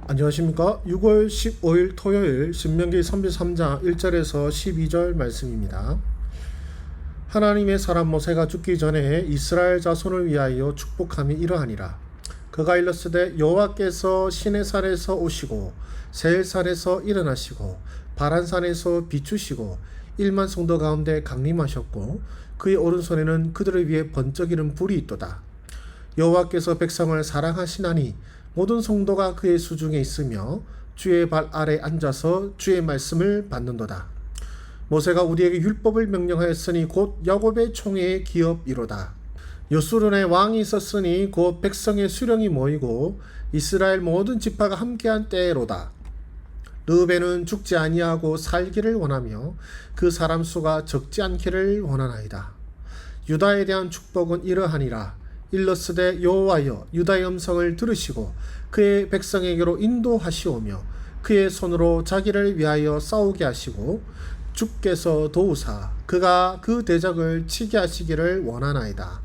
안녕하십니까. 6월 15일 토요일 신명기 33장 1절에서 12절 말씀입니다. 하나님의 사람 모세가 죽기 전에 이스라엘 자손을 위하여 축복함이 이러하니라. 그가 일렀으되 여호와께서 시내산에서 오시고 세일산에서 일어나시고 바란산에서 비추시고 1만 성도 가운데 강림하셨고 그의 오른손에는 그들을 위해 번쩍이는 불이 있도다. 여호와께서 백성을 사랑하시나니 모든 성도가 그의 수중에 있으며 주의 발 아래 앉아서 주의 말씀을 받는도다. 모세가 우리에게 율법을 명령하였으니 곧 야곱의 총회의 기업이로다. 여수론에 왕이 있었으니 곧 백성의 수령이 모이고 이스라엘 모든 지파가 함께한 때로다. 르우벤은 죽지 아니하고 살기를 원하며 그 사람 수가 적지 않기를 원하나이다. 유다에 대한 축복은 이러하니라. 일렀으되 여호와여 유다의 음성을 들으시고 그의 백성에게로 인도하시오며 그의 손으로 자기를 위하여 싸우게 하시고 주께서 도우사 그가 그 대적을 치게 하시기를 원하나이다.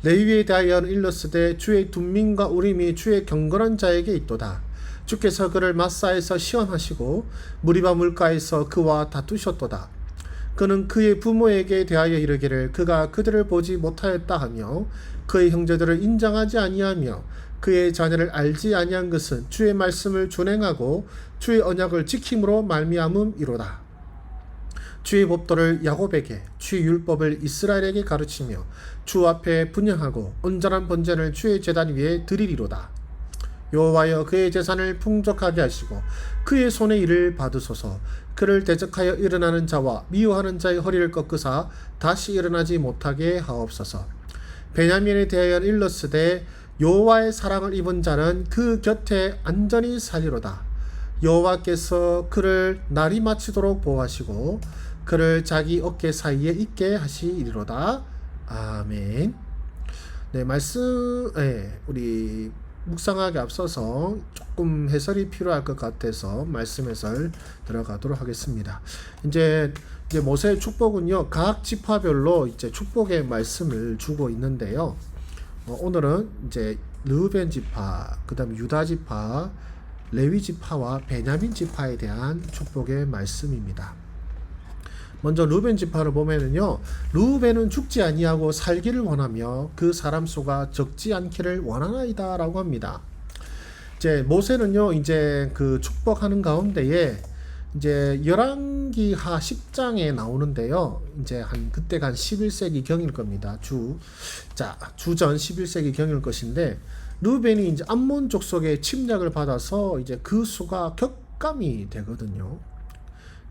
레위에 대하여는 일렀으되 주의 둔민과 우림이 주의 경건한 자에게 있도다. 주께서 그를 마사에서 시험하시고 무리바 물가에서 그와 다투셨도다. 그는 그의 부모에게 대하여 이르기를 그가 그들을 보지 못하였다 하며 그의 형제들을 인정하지 아니하며 그의 자녀를 알지 아니한 것은 주의 말씀을 준행하고 주의 언약을 지킴으로 말미암음이로다. 주의 법도를 야곱에게 주의 율법을 이스라엘에게 가르치며 주 앞에 분향하고 온전한 번제를 주의 제단 위에 드리리로다. 여호와여 그의 재산을 풍족하게 하시고 그의 손의 일을 받으소서. 그를 대적하여 일어나는 자와 미워하는 자의 허리를 꺾으사 다시 일어나지 못하게 하옵소서. 베냐민에 대하여 일렀으되 여호와의 사랑을 입은 자는 그 곁에 안전히 살리로다. 여호와께서 그를 날이 마치도록 보호하시고 그를 자기 어깨 사이에 있게 하시리로다. 아멘. 네, 말씀 우리 묵상하기 앞서서 조금 해설이 필요할 것 같아서 말씀 해설 들어가도록 하겠습니다. 이제 모세의 축복은요, 각 지파별로 이제 축복의 말씀을 주고 있는데요. 오늘은 이제 르우벤 지파, 그다음에 유다 지파, 레위 지파와 베냐민 지파에 대한 축복의 말씀입니다. 먼저 르우벤 지파를 보면은요, 르우벤은 죽지 아니하고 살기를 원하며 그 사람 수가 적지 않기를 원하나이다라고 합니다. 이제 모세는요, 이제 그 축복하는 가운데에 이제 열왕기하 10장에 나오는데요. 이제 그때가 한 11세기 경일 겁니다. 주전 11세기 경일 것인데 르우벤이 이제 암몬 족속의 침략을 받아서 이제 그 수가 격감이 되거든요.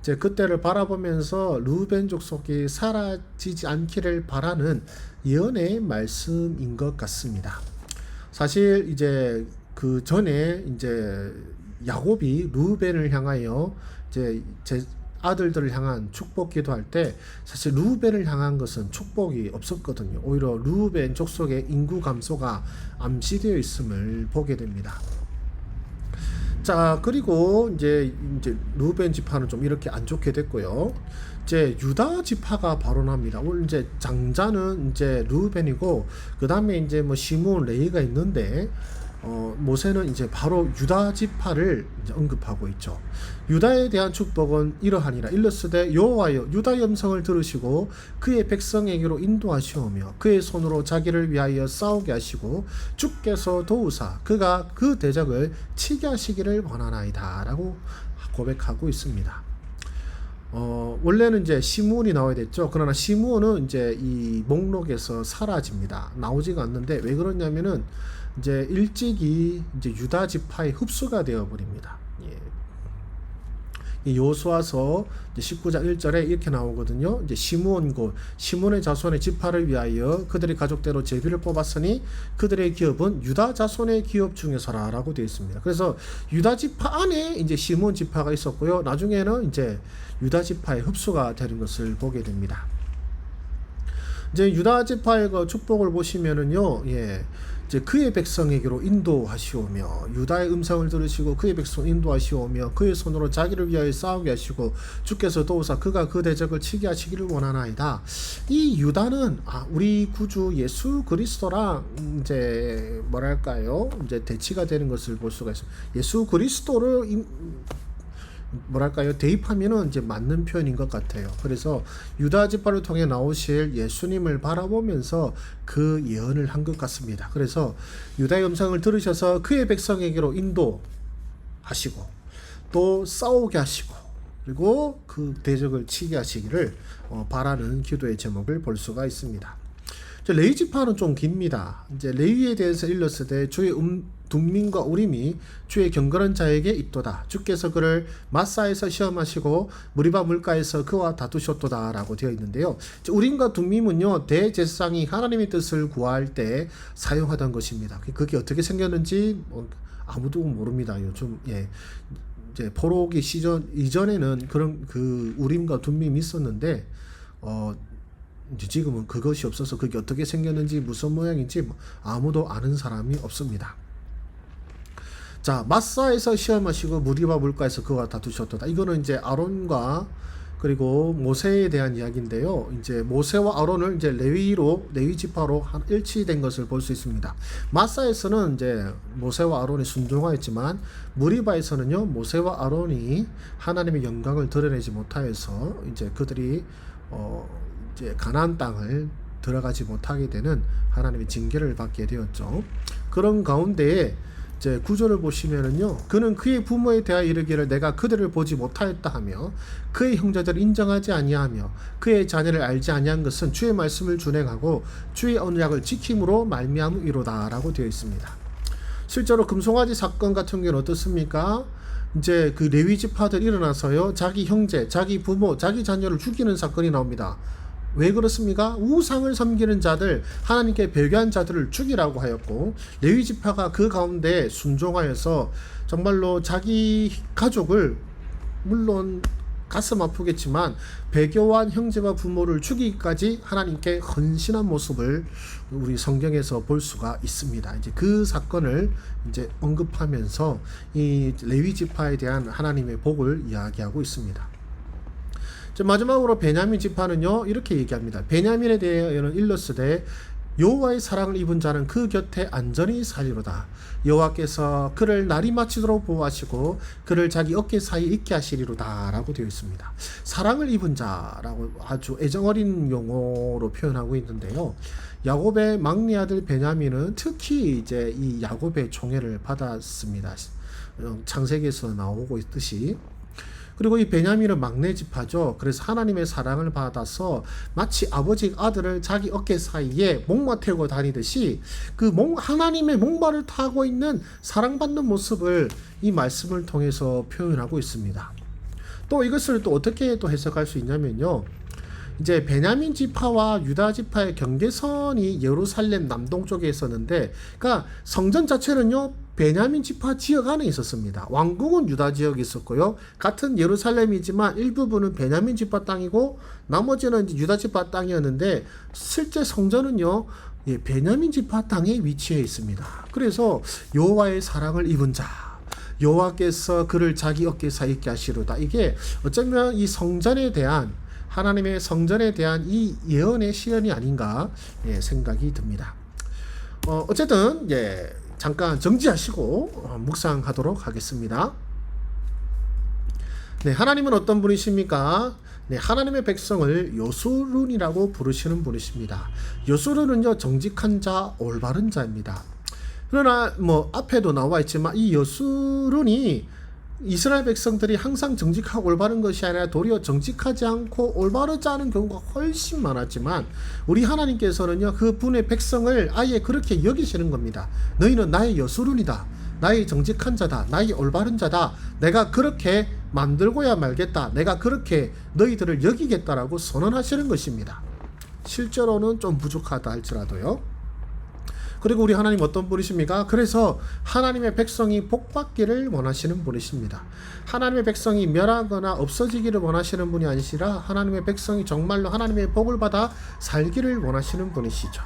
이제 그때를 바라보면서 르우벤 족속이 사라지지 않기를 바라는 예언의 말씀인 것 같습니다. 사실 이제 그 전에 이제 야곱이 르우벤을 향하여 이제 제 아들들을 향한 축복 기도할 때 사실 르우벤을 향한 것은 축복이 없었거든요. 오히려 르우벤 족속의 인구 감소가 암시되어 있음을 보게 됩니다. 자, 그리고 이제 르우벤 지파는 좀 이렇게 안 좋게 됐고요. 이제 유다 지파가 발언합니다. 오늘 이제 장자는 이제 르우벤이고 그 다음에 이제 뭐 시므온, 레위가 있는데 모세는 이제 바로 유다 지파를 이제 언급하고 있죠. 유다에 대한 축복은 이러하니라. 일렀으되 여호와여 유다의 음성을 들으시고 그의 백성에게로 인도하시오며 그의 손으로 자기를 위하여 싸우게 하시고 주께서 도우사 그가 그 대적을 치게 하시기를 원하나이다 라고 고백하고 있습니다. 원래는 이제 시므온이 나와야 됐죠. 그러나 시므온은 이제 이 목록에서 사라집니다. 나오지가 않는데 왜 그러냐면은 이제 일찍이 이제 유다 지파의 흡수가 되어 버립니다. 여호수아서 19장 1절에 이렇게 나오거든요. 이제 시므온의 자손의 지파를 위하여 그들의 가족대로 제비를 뽑았으니 그들의 기업은 유다 자손의 기업 중에서라라고 되어 있습니다. 그래서 유다 지파 안에 이제 시므온 지파가 있었고요. 나중에는 이제 유다 지파의 흡수가 되는 것을 보게 됩니다. 이제 유다 지파의 그 축복을 보시면은요, 이제 그의 백성에게로 인도하시오며 유다의 음성을 들으시고 그의 백성 인도하시오며 그의 손으로 자기를 위하여 싸우게 하시고 주께서 도우사 그가 그 대적을 치게 하시기를 원하나이다. 이 유다는 우리 구주 예수 그리스도랑 이제 뭐랄까요? 이제 대치가 되는 것을 볼 수가 있습니다. 예수 그리스도를 뭐랄까요? 대입하면은 이제 맞는 표현인 것 같아요. 그래서 유다 지파를 통해 나오실 예수님을 바라보면서 그 예언을 한 것 같습니다. 그래서 유다의 음성을 들으셔서 그의 백성에게로 인도하시고 또 싸우게 하시고 그리고 그 대적을 치게 하시기를 바라는 기도의 제목을 볼 수가 있습니다. 레위 지파는 좀 깁니다. 이제 레위에 대해서 일렀을 주의 둠민과 우림이 주의 경건한 자에게 있도다. 주께서 그를 마사에서 시험하시고 무리바 물가에서 그와 다투셨도다 라고 되어 있는데요. 우림과 둠민은요 대제사장이 하나님의 뜻을 구할 때 사용하던 것입니다. 그게 어떻게 생겼는지 아무도 모릅니다. 요즘 이제 포로기 시절 이전에는 그런 그 우림과 둠민이 있었는데 이제 지금은 그것이 없어서 그게 어떻게 생겼는지 무슨 모양인지 아무도 아는 사람이 없습니다. 자, 마사에서 시험하시고 무리바 물가에서 그와 다투셨도다. 이거는 이제 아론과 그리고 모세에 대한 이야기인데요. 이제 모세와 아론을 이제 레위 지파로 일치된 것을 볼 수 있습니다. 마사에서는 이제 모세와 아론이 순종하였지만 무리바에서는요 모세와 아론이 하나님의 영광을 드러내지 못하여서 이제 그들이 이제 가나안 땅을 들어가지 못하게 되는 하나님의 징계를 받게 되었죠. 그런 가운데에 이제 구절을 보시면은요, 그는 그의 부모에 대하여 이르기를 내가 그들을 보지 못하였다 하며 그의 형제들을 인정하지 아니하며 그의 자녀를 알지 아니한 것은 주의 말씀을 준행하고 주의 언약을 지킴으로 말미암이로다라고 되어 있습니다. 실제로 금송아지 사건 같은 경우는 어떻습니까? 이제 그 레위 지파들 일어나서요, 자기 형제, 자기 부모, 자기 자녀를 죽이는 사건이 나옵니다. 왜 그렇습니까? 우상을 섬기는 자들, 하나님께 배교한 자들을 죽이라고 하였고 레위 지파가 그 가운데 순종하여서 정말로 자기 가족을 물론 가슴 아프겠지만 배교한 형제와 부모를 죽이기까지 하나님께 헌신한 모습을 우리 성경에서 볼 수가 있습니다. 이제 그 사건을 이제 언급하면서 이 레위 지파에 대한 하나님의 복을 이야기하고 있습니다. 마지막으로 베냐민 지파는요 이렇게 얘기합니다. 베냐민에 대하여는 일렀으되 여호와의 사랑을 입은 자는 그 곁에 안전히 살리로다. 여호와께서 그를 날이 마치도록 보호하시고 그를 자기 어깨 사이에 있게 하시리로다 라고 되어 있습니다. 사랑을 입은 자라고 아주 애정어린 용어로 표현하고 있는데요. 야곱의 막내 아들 베냐민은 특히 이제 이 야곱의 총애를 받았습니다. 창세기에서 나오고 있듯이. 그리고 이 베냐민은 막내 지파죠. 그래서 하나님의 사랑을 받아서 마치 아버지 아들을 자기 어깨 사이에 목마 태우고 다니듯이 그 하나님의 목마를 타고 있는 사랑받는 모습을 이 말씀을 통해서 표현하고 있습니다. 또 이것을 또 어떻게 또 해석할 수 있냐면요. 이제 베냐민 지파와 유다 지파의 경계선이 예루살렘 남동쪽에 있었는데, 그러니까 성전 자체는요 베냐민 지파 지역 안에 있었습니다. 왕궁은 유다 지역에 있었고요. 같은 예루살렘이지만 일부분은 베냐민 지파 땅이고 나머지는 이제 유다 지파 땅이었는데 실제 성전은요 베냐민 지파 땅에 위치해 있습니다. 그래서 여호와의 사랑을 입은 자, 여호와께서 그를 자기 어깨 사이에 있게 하시로다. 이게 어쩌면 이 성전에 대한 하나님의 성전에 대한 이 예언의 실현이 아닌가 생각이 듭니다. 어쨌든 잠깐 정지하시고 묵상하도록 하겠습니다. 하나님은 어떤 분이십니까? 하나님의 백성을 요수룬이라고 부르시는 분이십니다. 요수룬은요 정직한 자, 올바른 자입니다. 그러나 앞에도 나와 있지만 이 요수룬이 이스라엘 백성들이 항상 정직하고 올바른 것이 아니라 도리어 정직하지 않고 올바르지 않은 경우가 훨씬 많았지만 우리 하나님께서는요 그 분의 백성을 아예 그렇게 여기시는 겁니다. 너희는 나의 여수룬이다, 나의 정직한 자다, 나의 올바른 자다, 내가 그렇게 만들고야 말겠다, 내가 그렇게 너희들을 여기겠다라고 선언하시는 것입니다. 실제로는 좀 부족하다 할지라도요. 그리고 우리 하나님 어떤 분이십니까? 그래서 하나님의 백성이 복받기를 원하시는 분이십니다. 하나님의 백성이 멸하거나 없어지기를 원하시는 분이 아니시라 하나님의 백성이 정말로 하나님의 복을 받아 살기를 원하시는 분이시죠.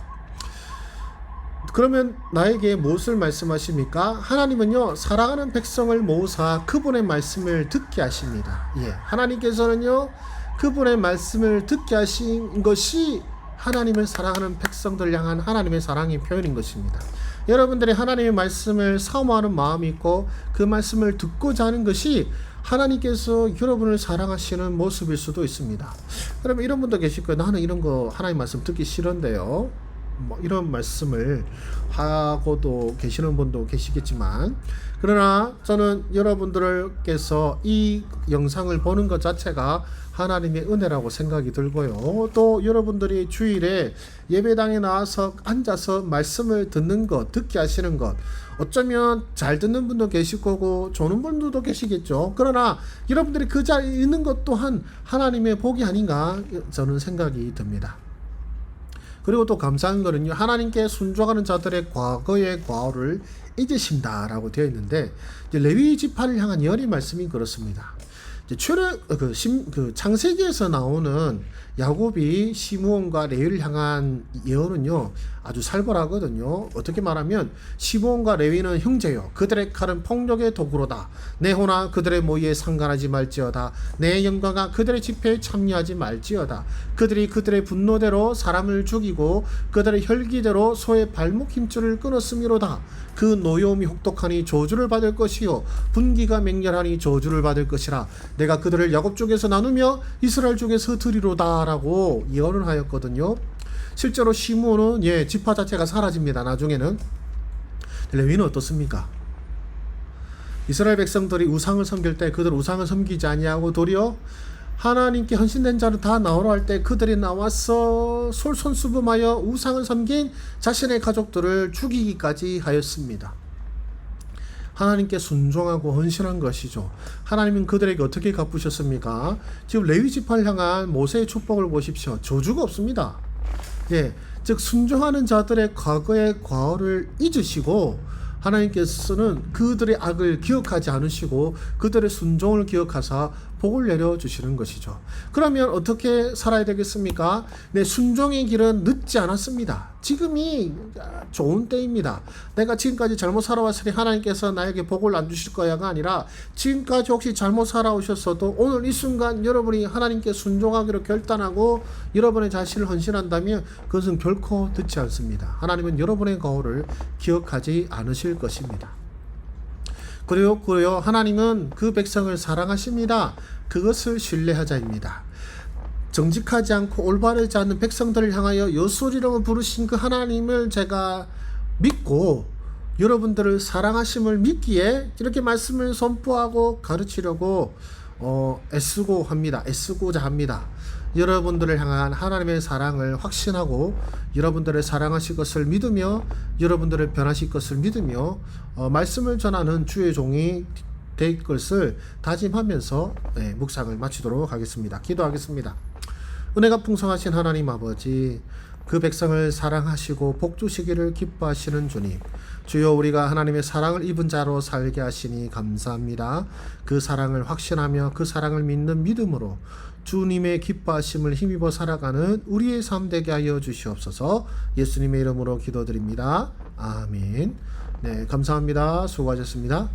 그러면 나에게 무엇을 말씀하십니까? 하나님은요, 사랑하는 백성을 모으사 그분의 말씀을 듣게 하십니다. 예, 하나님께서는요, 그분의 말씀을 듣게 하신 것이 하나님을 사랑하는 백성들 향한 하나님의 사랑의 표현인 것입니다. 여러분들이 하나님의 말씀을 사모하는 마음이 있고 그 말씀을 듣고자 하는 것이 하나님께서 여러분을 사랑하시는 모습일 수도 있습니다. 그러면 이런 분도 계실 거예요. 나는 이런 거 하나님 말씀 듣기 싫은데요. 뭐 이런 말씀을 하고도 계시는 분도 계시겠지만, 그러나 저는 여러분들께서 이 영상을 보는 것 자체가 하나님의 은혜라고 생각이 들고요. 또 여러분들이 주일에 예배당에 나와서 앉아서 말씀을 듣는 것, 듣게 하시는 것, 어쩌면 잘 듣는 분도 계실 거고 좋은 분들도 계시겠죠. 그러나 여러분들이 그 자리에 있는 것 또한 하나님의 복이 아닌가 저는 생각이 듭니다. 그리고 또 감사한 거는요, 하나님께 순종하는 자들의 과거의 과오를 잊으신다라고 되어 있는데, 이제 레위 지파를 향한 예언의 말씀이 그렇습니다. 창세기에서 나오는 야곱이 시므온과 레위를 향한 예언은요, 아주 살벌하거든요. 어떻게 말하면 시므온과 레위는 형제요, 그들의 칼은 폭력의 도구로다. 내 호나 그들의 모의에 상관하지 말지어다. 내 영광아 그들의 집회에 참여하지 말지어다. 그들이 그들의 분노대로 사람을 죽이고 그들의 혈기대로 소의 발목 힘줄을 끊었음이로다. 그 노여움이 혹독하니 저주를 받을 것이요 분기가 맹렬하니 저주를 받을 것이라. 내가 그들을 야곱 쪽에서 나누며 이스라엘 쪽에서 흩으리로다 라고 예언을 하였거든요. 실제로 시므온은 지파 자체가 사라집니다. 나중에는. 레위는 어떻습니까? 이스라엘 백성들이 우상을 섬길 때 그들 우상을 섬기지 아니하고 도리어 하나님께 헌신된 자는 다 나오라 할 때 그들이 나와서 솔선수범하여 우상을 섬긴 자신의 가족들을 죽이기까지 하였습니다. 하나님께 순종하고 헌신한 것이죠. 하나님은 그들에게 어떻게 갚으셨습니까? 지금 레위 지파를 향한 모세의 축복을 보십시오. 저주가 없습니다. 즉 순종하는 자들의 과거의 과오를 잊으시고 하나님께서는 그들의 악을 기억하지 않으시고 그들의 순종을 기억하사 복을 내려주시는 것이죠. 그러면 어떻게 살아야 되겠습니까? 순종의 길은 늦지 않았습니다. 지금이 좋은 때입니다. 내가 지금까지 잘못 살아왔으니 하나님께서 나에게 복을 안 주실 거야가 아니라, 지금까지 혹시 잘못 살아오셨어도 오늘 이 순간 여러분이 하나님께 순종하기로 결단하고 여러분의 자신을 헌신한다면 그것은 결코 늦지 않습니다. 하나님은 여러분의 거울을 기억하지 않으실 것입니다. 그리고 하나님은 그 백성을 사랑하십니다. 그것을 신뢰하자입니다. 정직하지 않고 올바르지 않는 백성들을 향하여 여수리라고 부르신 그 하나님을 제가 믿고 여러분들을 사랑하심을 믿기에 이렇게 말씀을 선포하고 가르치려고 애쓰고자 합니다. 여러분들을 향한 하나님의 사랑을 확신하고 여러분들을 사랑하실 것을 믿으며 여러분들을 변하실 것을 믿으며 말씀을 전하는 주의 종이 될 것을 다짐하면서 묵상을 마치도록 하겠습니다. 기도하겠습니다. 은혜가 풍성하신 하나님 아버지, 그 백성을 사랑하시고 복주시기를 기뻐하시는 주님, 주여 우리가 하나님의 사랑을 입은 자로 살게 하시니 감사합니다. 그 사랑을 확신하며 그 사랑을 믿는 믿음으로 주님의 기뻐하심을 힘입어 살아가는 우리의 삶 되게 하여 주시옵소서. 예수님의 이름으로 기도드립니다. 아멘. 감사합니다. 수고하셨습니다.